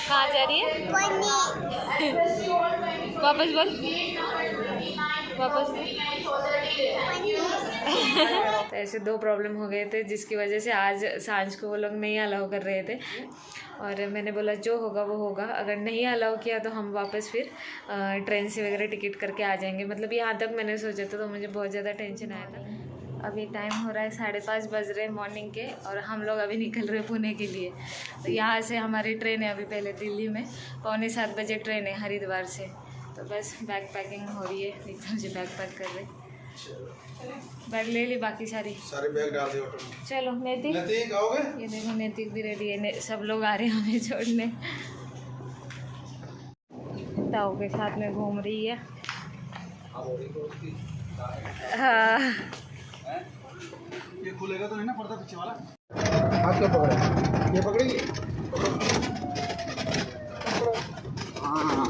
कहाँ जा रही है? वापस बोल, वापस बोल। तो ऐसे दो प्रॉब्लम हो गए थे जिसकी वजह से आज सांझ को वो लोग नहीं अलाउ कर रहे थे, और मैंने बोला जो होगा वो होगा, अगर नहीं अलाउ किया तो हम वापस फिर ट्रेन से वगैरह टिकट करके आ जाएंगे। मतलब यहाँ तक मैंने सोचा था, तो मुझे बहुत ज़्यादा टेंशन आया था। अभी टाइम हो रहा है 5:30 बज रहे मॉर्निंग के, और हम लोग अभी निकल रहे पुणे के लिए। तो यहाँ से हमारी ट्रेन है अभी, पहले दिल्ली में 6:45 बजे ट्रेन है हरिद्वार से। तो बस बैग पैकिंग हो रही है, एकदम से बैग पैक कर रहे। बैग ले ली, बाकी सारे बैग डाल दे ऑटो में। चलो नैतिक आओगे? ये देखो नैतिक भी रेडी है, सब लोग आ रहे हैं हमें छोड़ने। ताऊ के साथ में घूम रही है। हाँ, ये खुलेगा तो नहीं ना पर्दा पीछे वाला? हाथ क्यों पकड़े? ये पकड़ेगी? हाँ।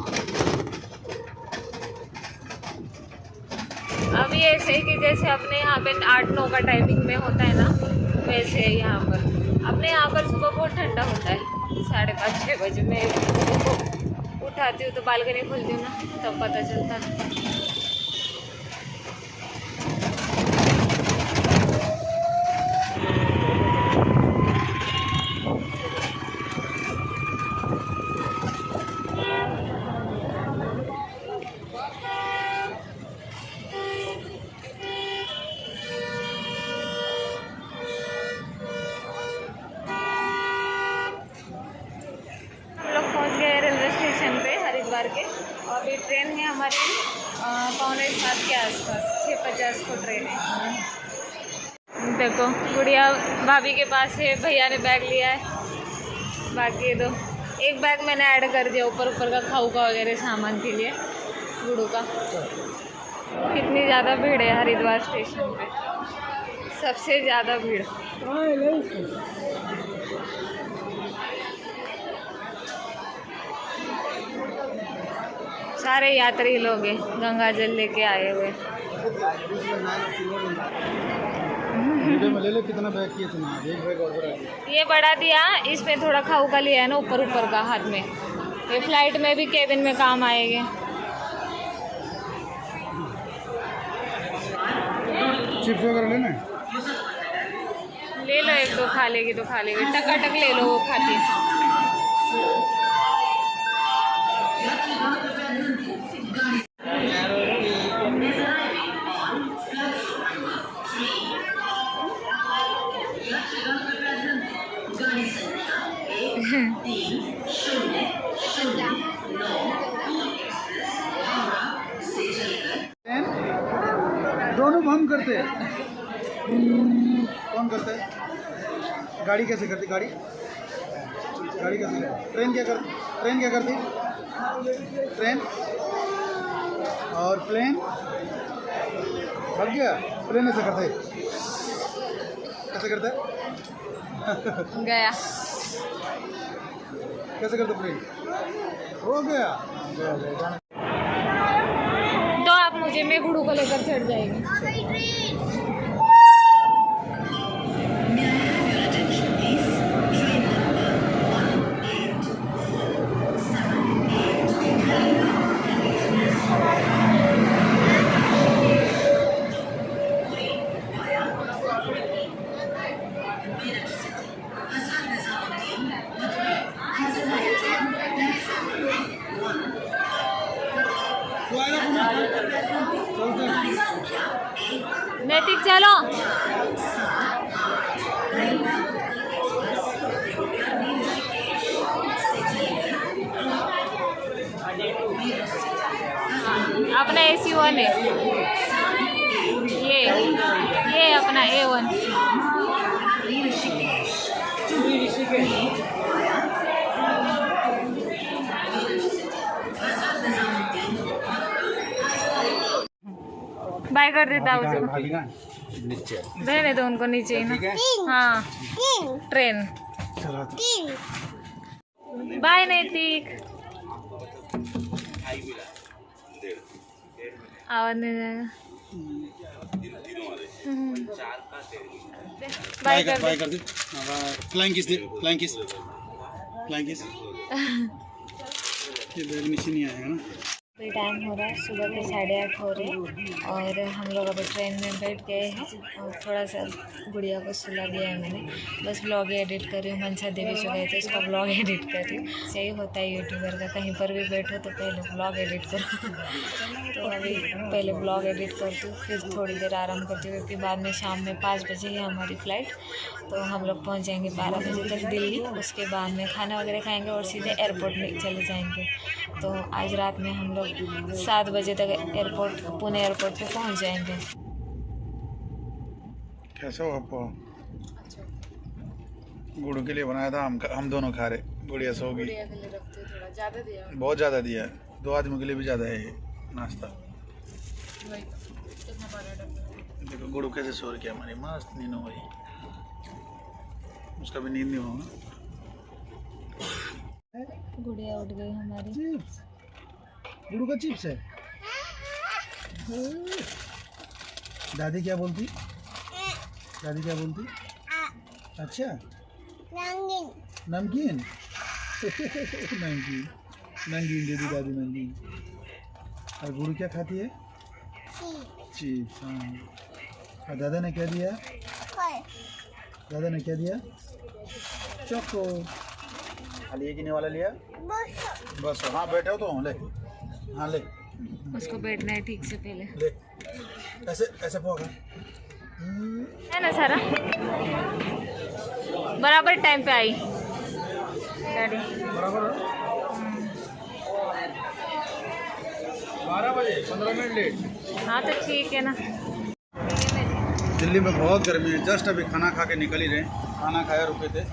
अभी ऐसे ही कि जैसे अपने यहाँ पे 8-9 का टाइमिंग में होता है ना, वैसे है यहाँ पर। अपने यहाँ पर सुबह बहुत ठंडा होता है, 5:30-6 बजे मैं उठाती हूँ तो बालकनी खोलती हूँ ना, तब पता चलता है। के, और अभी ट्रेन है हमारी 6:45 के आसपास, 6:50 को ट्रेन है। देखो गुड़िया भाभी के पास है, भैया ने बैग लिया है, बाकी दो एक बैग मैंने ऐड कर दिया ऊपर का खाऊ का वगैरह सामान के लिए, गुड़ू का। कितनी ज़्यादा भीड़ है हरिद्वार स्टेशन पे, सबसे ज़्यादा भीड़। सारे यात्री लोग हैं, गंगा जल लेके आए हुए। ले ले, कितना बैग किया तुमने? एक बैग और ये बढ़ा दिया, इसमें थोड़ा खाऊ का लिया है ना ऊपर का हाथ में, ये फ्लाइट में भी केबिन में काम आएंगे। चिप्स वगैरह लेना है? ले लो, 1-2 खा लेगी तो खा लेगी, टकाटक ले लो, वो खाती है। दोनों हम करते हैं। कौन करता है? गाड़ी कैसे करती? गाड़ी कैसे करती? ट्रेन क्या करती? ट्रेन और प्लेन भाग गया। प्लेन ऐसे करते, कैसे करते गया, कैसे करते? प्लेन हो गया। तो आप मुझे, मैं गुड़ू को लेकर चढ़ जाएगी। नैतिक चलो। अपना AC1 है ये अपना A1। बाय कर देता हूँ नीचे, रहने दो उनको नीचे ही ना। हाँ ट्रेन, बाय नैतिक। आवाज नहीं जाएगा। बाय कर दे। Flying kiss? ये बैग नीचे नहीं आएगा ना। अभी टाइम हो रहा है, सुबह के 8:30 हो रहे हैं और हम लोग अभी ट्रेन में बैठ गए हैं और थोड़ा सा गुड़िया को सुला दिया है मैंने। बस ब्लॉग एडिट कर रही हूँ, मनसा देवी जो गए थे उसका ब्लॉग एडिट कर रही हूँ। सही होता है यूट्यूबर का, कहीं पर भी बैठो तो पहले ब्लॉग एडिट करो। तो अभी पहले ब्लॉग एडिट करती हूँ, फिर थोड़ी देर आराम करती हूँ क्योंकि बाद में शाम में 5 बजे है हमारी फ़्लाइट। तो हम लोग पहुँच जाएंगे 12 बजे तक दिल्ली। उसके बाद में खाना वगैरह खाएँगे और सीधे एयरपोर्ट में चले जाएँगे। तो आज रात में हम लोग 7 बजे तक एयरपोर्ट, पुणे एयरपोर्ट पे पहुंच जाएंगे। कैसा हो आपको? गुड़ू के लिए बनाया था, हम दोनों खा रहे। गुड़िया सोगी। गुड़िया के लिए रखते हो, थोड़ा ज़्यादा दिया, बहुत ज़्यादा दिया है, 2 आदमी के लिए भी ज़्यादा है ये नाश्ता। देखो गुड़ू कैसे सो रही है हमारी, मस्त नींद हो गई। उसका भी नींद नहीं होगा। गुड़िया उठ गई हमारी। चिप्स, गुड़ू का चिप्स है। दादी क्या बोलती? दादी क्या बोलती? अच्छा, नमकीन नमकीन नमकीन नमकीन दे दी दादी, नमकीन। और गुड़ू क्या खाती है? चिप्स। हाँ, और दादा ने क्या दिया? दादा ने क्या दिया? चोको। खाली एक ही वाला लिया बस। हाँ बैठे हो तो ले। हाँ ले, उसको बैठना है ठीक से पहले। ले ऐसे ऐसे पोगा है ना सारा, बराबर टाइम पे आई डैडी। बराबर 12 बजे 15 मिनट लेट। हाँ तो ठीक है ना। दिल्ली में बहुत गर्मी है। जस्ट अभी खाना खा के निकल ही रहे हैं। खाना खाया रुके थे,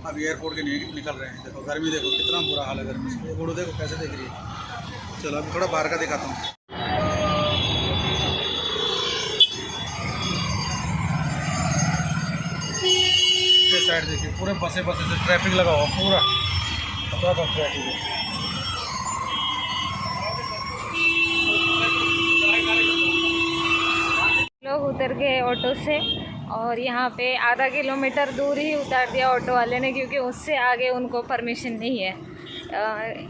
अभी एयरपोर्ट के निकल रहे हैं। देखो गर्मी, देखो कितना बुरा हाल है गर्मी से। गुड़ू देखो कैसे देख रही है। चलो अभी थोड़ा बाहर का दिखाता हूँ। ये साइड देखिए, पूरे बसे से ट्रैफिक लगा हुआ पूरा ट्रैफिक है। लोग उतर गए ऑटो से और यहाँ पे आधा किलोमीटर दूर ही उतार दिया ऑटो वाले ने, क्योंकि उससे आगे उनको परमिशन नहीं है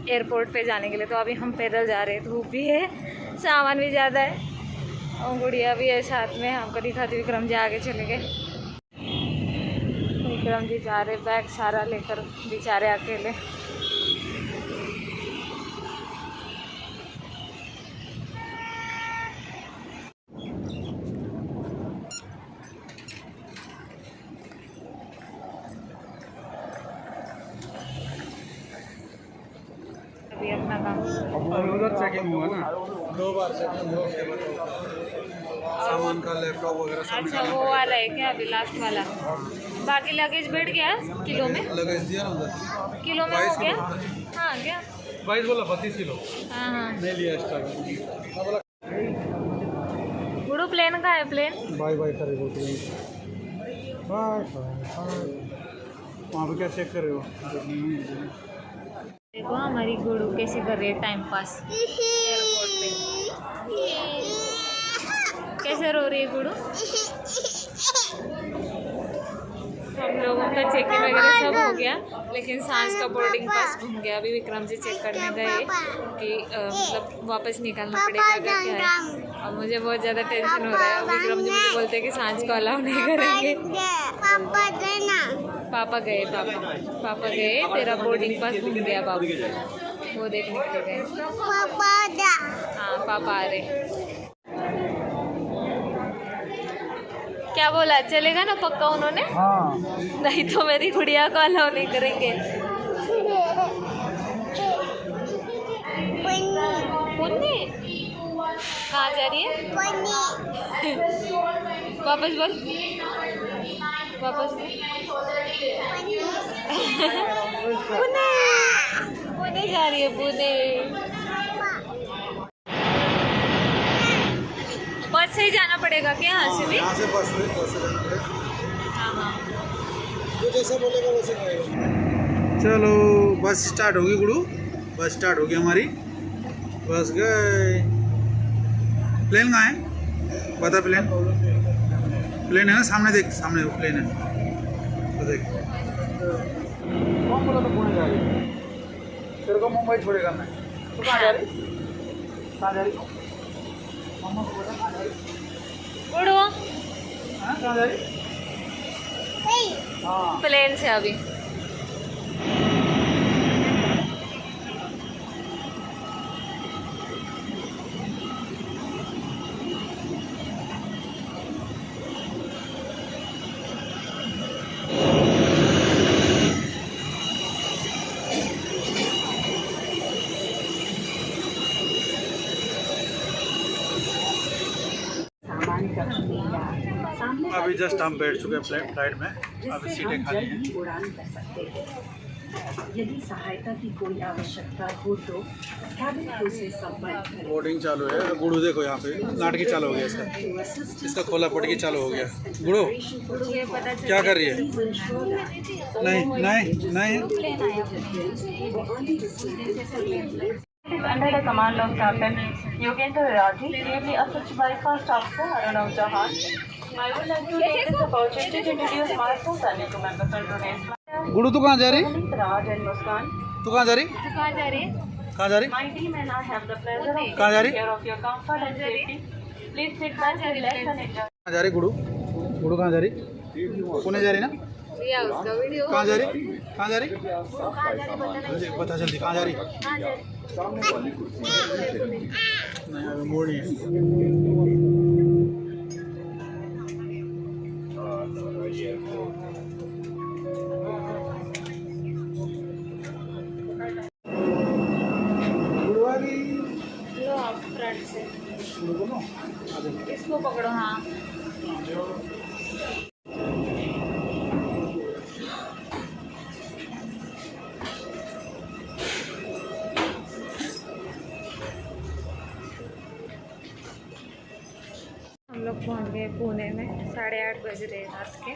एयरपोर्ट पे जाने के लिए। तो अभी हम पैदल जा रहे हैं, धूप भी है, सामान भी ज़्यादा है और गुड़िया भी है साथ में। आपको दिखाती, विक्रम जी आगे चले गए। विक्रम जी जा रहे बैग सारा लेकर, बेचारे अकेले। अभी अपना काम उधर चेकिंग हुआ ना, 2 बार चेकिंग हुआ। सामान का लैपटॉप वगैरह सब अच्छा वो वाला है क्या अभी लास्ट वाला? बाकी लगेज बैठ गया किलो में? लगेज दिया ना उधर, किलो में हो गया? हाँ क्या 22 बोला 32 किलो हाँ हाँ। नहीं लिया एक्स्ट्रा। गुड़ू प्लेन का है, प्लेन बाय बाय करे बोलते हैं। Bye bye. वहाँ पे क्या चेक कर रहे हो? देखो हमारी गुड़ू कैसे कर रही है टाइम पास एयरपोर्ट पे। कैसे रो रही है गुड़ू? हम लोगों का चेकिंग वगैरह सब हो गया, लेकिन सांझ का बोर्डिंग पास घूम गया। अभी विक्रम जी चेक करने गए कि मतलब वापस निकालना पड़ेगा क्या है। अब मुझे बहुत ज़्यादा टेंशन हो रहा है। विक्रम जी मुझे बोलते हैं कि सांझ को अलाउ नहीं करेंगे। पापा गए, पापा गए, तेरा बोर्डिंग पास घूम गया बाबू, वो देखने के लिए गए। हाँ पापा आ रहे। क्या बोला, चलेगा ना पक्का उन्होंने? हाँ, नहीं तो मेरी गुड़िया को अलाउ नहीं करेंगे। पुन्नी कहाँ जा रही है? वापस बोल, वापस बोल। पुणे, पुणे जा रही है, पुणे। बस से ही जाना पड़ेगा क्या यहाँ से भी? यहाँ से बस से जाना पड़ेगा। हाँ हाँ। जो जैसा बोलेगा वैसे करेगा। चलो बस स्टार्ट होगी गुड़ू, बस स्टार्ट होगी हमारी। बस गए। प्लेन कहाँ है बता? प्लेन प्लेन है ना, सामने देख, सामने वो प्लेन है तो देख। कौन बोला तो पुणे जा रही है? तेरे को मुंबई छोड़ेगा मैं। तू कहाँ जा रही? कहाँ जा रही? मम्मा को बोला कहाँ जा रही? उड़ो हाँ कहाँ जा रही? हाँ प्लेन से अभी। अभी जस्ट हम बैठ चुके हैं फ्लाइट में। अभी सीटें खाली हैं। यदि सहायता की कोई आवश्यकता हो तो कैबिन क्रू से संपर्क करें। बोर्डिंग चालू है। गुड़ू देखो यहाँ पे नाटकी चालू हो गया इसका खोला पटकी चालू हो गया। गुड़ू क्या कर रही है? नहीं नहीं नहीं Under the command of Captain Yogendra Rathi, Navy Assisted by First Officer Arnav Jahan, I would like to take this opportunity to introduce myself and new members on today's flight. गुड़ू तू कहाँ जा रही? Raj and Muskan. तू कहाँ जा रही? कहाँ जा रही है? कहाँ जा रही? My team and I have the pleasure of कहाँ जा रही? taking care of your comfort and safety. Please sit back, relax and enjoy. कहाँ जा रही गुड़ू? गुड़ू कहाँ जा रही? पुणे जा रही ना? या उसका वीडियो कहाँ जा रही? कहाँ जा रही? बता जल्दी कहाँ जा रही? नहीं अभी मोड़ नहीं है। लो आप फ्रंट से इसको पकड़ो। हाँ हम लोग पहुंच गए पुणे में। 8:30 बज रहे रात के।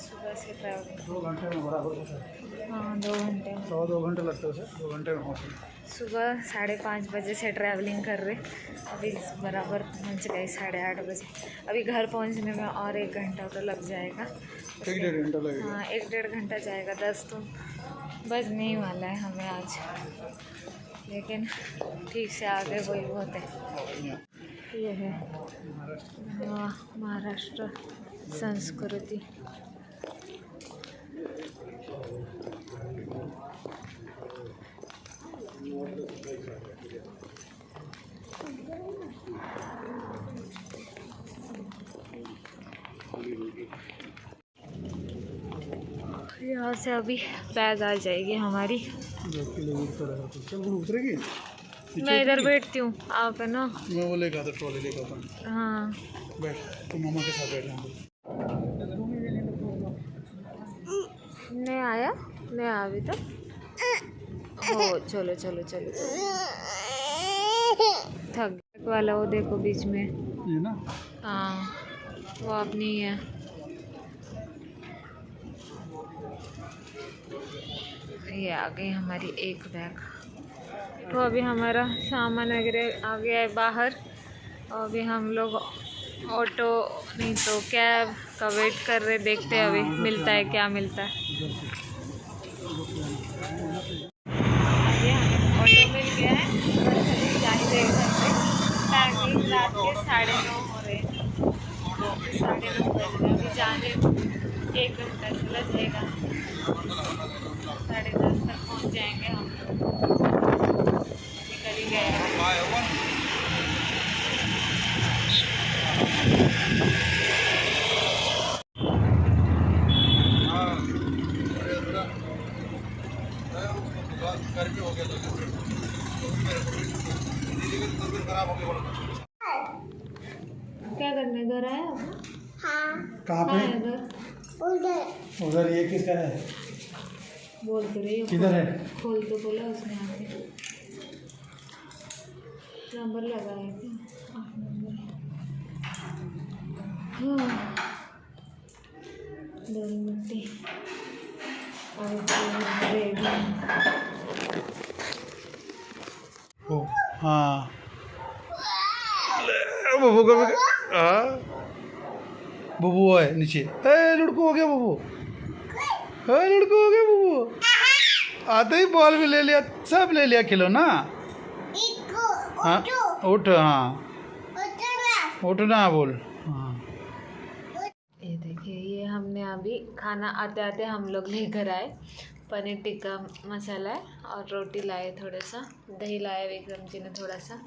सुबह से ट्रैवलिंग 2 घंटे में बराबर होता है। हाँ 2 घंटे में। 2 घंटे लगते हैं। 2 घंटे में पहुँचे। सुबह 5:30 बजे से ट्रैवलिंग कर रहे, अभी बराबर पहुंच गए 8:30 बजे। अभी घर पहुंचने में और 1 घंटा तो लग जाएगा। 1-1.5 घंटा लगेगा। हाँ 1-1.5 घंटा जाएगा। 10 तो बजने ही वाला है हमें आज, लेकिन ठीक से आगे वही बहुत है। ये है महाराष्ट्र संस्कृति। यहाँ से अभी बैग आ जाएगी हमारी। उतरेगी? मैं इधर बैठती हूँ, आप है ना। मैं वो लेकर आता ट्रॉली लेकर आता। हाँ बैठ तो मामा के साथ बैठ जाऊँगा। नहीं आया, नहीं आया अभी तक। हो चलो चलो चलो चलो। थक वाला वो देखो बीच में। ये ना? हाँ वो अपनी ही है। ये आ गई हमारी एक बैग। तो अभी हमारा सामान वगैरह आ गया है बाहर। अभी हम लोग ऑटो नहीं तो कैब का वेट कर रहे, देखते हैं अभी मिलता है क्या मिलता है। आगे हमें ऑटो मिल गया है। बस अभी जा ही रहे घर पे। टाइमिंग रात के 9:30 हो रहे हैं। 9:30 बज रहे। अभी जाने 1 घंटा चला जाएगा। 10:30 तक पहुँच जाएंगे हम लोग। निकल ही गए। क्या करने घर आया? हाँ। कहाँ पे? इधर उधर। उधर। ये किसका है? बोल तो रही हो। किधर है? खोल तो बोला उसने आके। नंबर लगा है क्या? 8 नंबर है। हाँ 2 मिनट और ओ हाँ बबू का हाँ बबू है नीचे। लड़को हो गया बबू। लड़को हो गया बबू। आते ही बॉल भी ले लिया, सब ले लिया खिलौना। हाँ उठ, हाँ उठना बोल। हाँ ये देखिए, ये हमने अभी खाना आते आते हम लोग लेकर आए। पनीर टिक्का मसाला है और रोटी लाए, थोड़ा सा दही लाए विक्रम जी ने थोड़ा सा।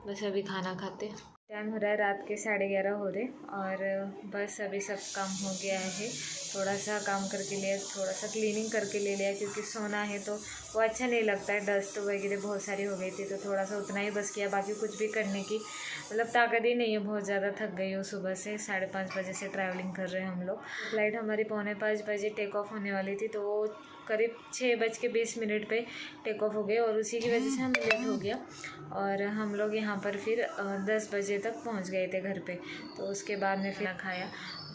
बस अभी खाना खाते। टाइम हो रहा है रात के 11:30 हो रहे और बस अभी सब काम हो गया है। थोड़ा सा काम करके लिया, थोड़ा सा क्लीनिंग करके ले लिया क्योंकि सोना है तो वो अच्छा नहीं लगता है। डस्ट वगैरह बहुत सारी हो गई थी तो थोड़ा सा उतना ही बस किया, बाकी कुछ भी करने की मतलब ताकत ही नहीं है। बहुत ज़्यादा थक गई हूँ सुबह से। 5:30 बजे से ट्रैवलिंग कर रहे हैं हम लोग। फ्लाइट हमारी 4:45 बजे टेक ऑफ होने वाली थी तो वो करीब 6:20 पे टेक ऑफ हो गए और उसी की वजह से हमें लेट हो गया। और हम लोग यहाँ पर फिर 10 बजे तक पहुँच गए थे घर पे। तो उसके बाद में फिर खाया,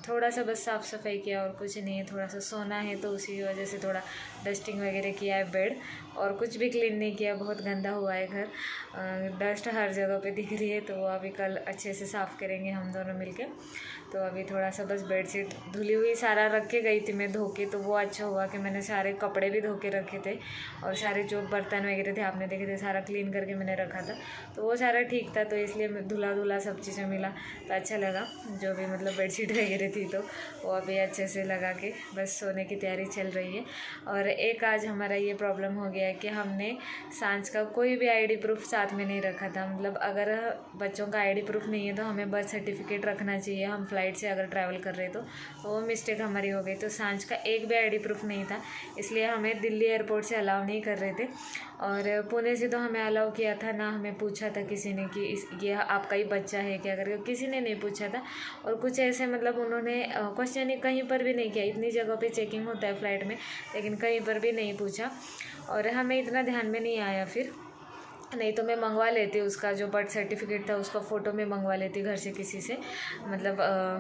थोड़ा सा बस साफ़ सफाई किया और कुछ नहीं है। थोड़ा सा सोना है तो उसी की वजह से थोड़ा डस्टिंग वगैरह किया है बेड, और कुछ भी क्लीन नहीं किया। बहुत गंदा हुआ है घर, डस्ट हर जगह पे दिख रही है तो वो अभी कल अच्छे से साफ़ करेंगे हम दोनों मिलके। तो अभी थोड़ा सा बस बेडशीट धुली हुई सारा रख के गई थी मैं धो के, तो वो अच्छा हुआ कि मैंने सारे कपड़े भी धो के रखे थे और सारे जो बर्तन वगैरह थे आपने देखे थे सारा क्लीन करके मैंने रखा था। तो वो सारा ठीक था तो इसलिए धुला धुला सब चीज़ें मिला तो अच्छा लगा। जो भी मतलब बेडशीट वगैरह थी तो वो अभी अच्छे से लगा के बस सोने की तैयारी चल रही है। और एक आज हमारा ये प्रॉब्लम हो गया है कि हमने सांझ का कोई भी आईडी प्रूफ साथ में नहीं रखा था। मतलब अगर बच्चों का आईडी प्रूफ नहीं है तो हमें बर्थ सर्टिफिकेट रखना चाहिए। हम फ्लाइट से अगर ट्रैवल कर रहे तो वो मिस्टेक हमारी हो गई। तो सांझ का एक भी आईडी प्रूफ नहीं था, इसलिए हमें दिल्ली एयरपोर्ट से अलाउ नहीं कर रहे थे। और पुणे से तो हमें अलाउ किया था, ना हमें पूछा था किसी ने कि ये आपका ही बच्चा है क्या करके, किसी ने नहीं पूछा था। और कुछ ऐसे मतलब उन्होंने क्वेश्चन ही कहीं पर भी नहीं किया। इतनी जगह पे चेकिंग होता है फ़्लाइट में, लेकिन कहीं पर भी नहीं पूछा और हमें इतना ध्यान में नहीं आया। फिर नहीं तो मैं मंगवा लेती उसका जो बर्थ सर्टिफिकेट था उसका फ़ोटो मैं मंगवा लेती घर से किसी से, मतलब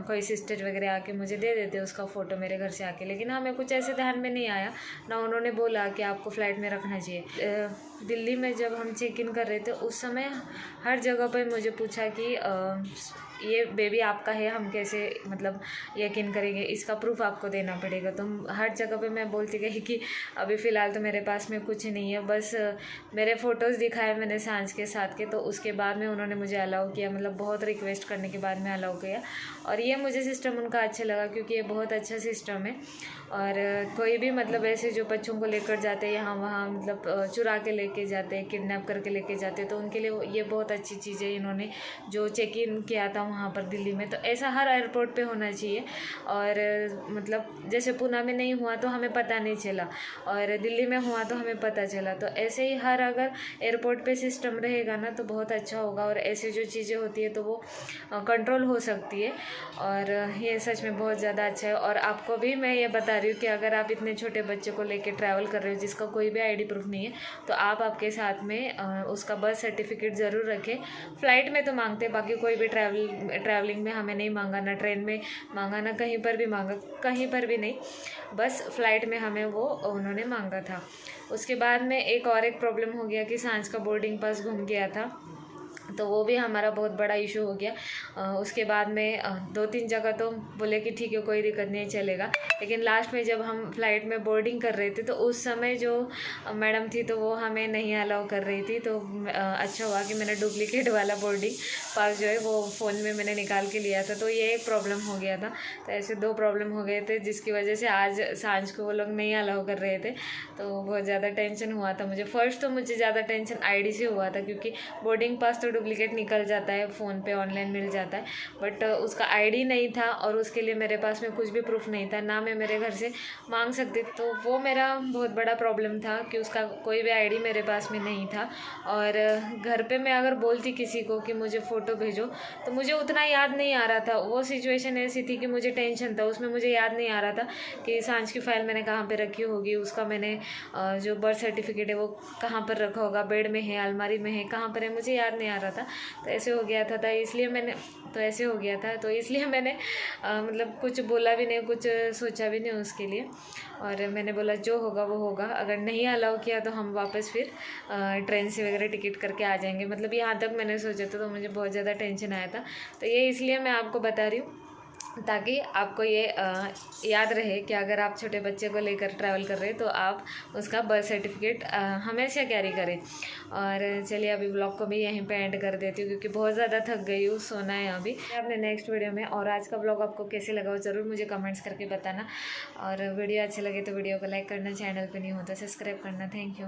कोई सिस्टर वगैरह आके मुझे दे देते उसका फ़ोटो मेरे घर से आके। लेकिन हमें कुछ ऐसे ध्यान में नहीं आया, ना उन्होंने बोला कि आपको फ़्लाइट में रखना चाहिए। दिल्ली में जब हम चेक इन कर रहे थे उस समय हर जगह पर मुझे पूछा कि ये बेबी आपका है, हम कैसे मतलब यकीन करेंगे, इसका प्रूफ आपको देना पड़ेगा। तो हर जगह पे मैं बोलती गई कि अभी फ़िलहाल तो मेरे पास में कुछ नहीं है, बस मेरे फ़ोटोज़ दिखाए मैंने सांझ के साथ के। तो उसके बाद में उन्होंने मुझे अलाउ किया, मतलब बहुत रिक्वेस्ट करने के बाद में अलाउ किया। और ये मुझे सिस्टम उनका अच्छा लगा क्योंकि ये बहुत अच्छा सिस्टम है। और कोई भी मतलब ऐसे जो बच्चों को लेकर जाते हैं यहाँ वहाँ, मतलब चुरा के लेके जाते हैं, किडनैप करके लेके जाते हैं, तो उनके लिए ये बहुत अच्छी चीज़ है इन्होंने जो चेक इन किया था वहाँ पर दिल्ली में। तो ऐसा हर एयरपोर्ट पे होना चाहिए। और मतलब जैसे पूना में नहीं हुआ तो हमें पता नहीं चला और दिल्ली में हुआ तो हमें पता चला। तो ऐसे ही हर अगर एयरपोर्ट पे सिस्टम रहेगा ना तो बहुत अच्छा होगा और ऐसी जो चीज़ें होती है तो वो कंट्रोल हो सकती है। और ये सच में बहुत ज़्यादा अच्छा है। और आपको भी मैं ये बता रही हूँ कि अगर आप इतने छोटे बच्चे को लेके ट्रैवल कर रहे हो जिसका कोई भी आईडी प्रूफ नहीं है तो आप आपके साथ में उसका बर्थ सर्टिफिकेट ज़रूर रखें। फ़्लाइट में तो मांगते, बाकी कोई भी ट्रैवलिंग में हमें नहीं मांगा, ना ट्रेन में मांगा, ना कहीं पर भी मांगा, कहीं पर भी नहीं, बस फ़्लाइट में हमें वो उन्होंने मांगा था। उसके बाद में एक प्रॉब्लम हो गया कि सांझ का बोर्डिंग पास घूम गया था तो वो भी हमारा बहुत बड़ा इशू हो गया। उसके बाद में 2-3 जगह तो बोले कि ठीक है कोई दिक्कत नहीं चलेगा, लेकिन लास्ट में जब हम फ़्लाइट में बोर्डिंग कर रहे थे तो उस समय जो मैडम थी तो वो हमें नहीं अलाउ कर रही थी। तो अच्छा हुआ कि मैंने डुप्लीकेट वाला बोर्डिंग पास जो है वो फ़ोन में मैंने निकाल के लिया था, तो ये एक प्रॉब्लम हो गया था। तो ऐसे 2 प्रॉब्लम हो गए थे जिसकी वजह से आज सांझ को वो लोग नहीं अलाउ कर रहे थे, तो बहुत ज़्यादा टेंशन हुआ था मुझे। फ़र्स्ट तो मुझे ज़्यादा टेंशन आईडी से हुआ था क्योंकि बोर्डिंग पास तो डुप्लीकेट निकल जाता है, फ़ोन पे ऑनलाइन मिल जाता है, बट उसका आईडी नहीं था और उसके लिए मेरे पास में कुछ भी प्रूफ नहीं था, ना मैं मेरे घर से मांग सकती। तो वो मेरा बहुत बड़ा प्रॉब्लम था कि उसका कोई भी आईडी मेरे पास में नहीं था। और घर पे मैं अगर बोलती किसी को कि मुझे फ़ोटो भेजो तो मुझे उतना याद नहीं आ रहा था। वो सिचुएशन ऐसी थी कि मुझे टेंशन था, उसमें मुझे याद नहीं आ रहा था कि सांझ की फ़ाइल मैंने कहाँ पे रखी होगी, उसका मैंने जो बर्थ सर्टिफिकेट है वो कहाँ पर रखा होगा, बेड में है, अलमारी में है, कहाँ पर है, मुझे याद नहीं आ रहा था। तो ऐसे हो गया था इसलिए मैंने मतलब कुछ बोला भी नहीं, कुछ सोचा भी नहीं उसके लिए। और मैंने बोला जो होगा वो होगा, अगर नहीं अलाउ किया तो हम वापस फिर ट्रेन से वगैरह टिकट करके आ जाएंगे। मतलब यहाँ तक मैंने सोचा था, तो मुझे बहुत ज़्यादा टेंशन आया था। तो ये इसलिए मैं आपको बता रही हूँ ताकि आपको ये याद रहे कि अगर आप छोटे बच्चे को लेकर ट्रैवल कर रहे हैं तो आप उसका बर्थ सर्टिफिकेट हमेशा कैरी करें। और चलिए अभी ब्लॉग को भी यहीं पे एंड कर देती हूँ क्योंकि बहुत ज़्यादा थक गई हूँ, सोना है अभी अपने नेक्स्ट वीडियो में। और आज का ब्लॉग आपको कैसे लगा हो ज़रूर मुझे कमेंट्स करके बताना, और वीडियो अच्छे लगे तो वीडियो को लाइक करना, चैनल पर नहीं हो तो सब्सक्राइब करना। Thank you.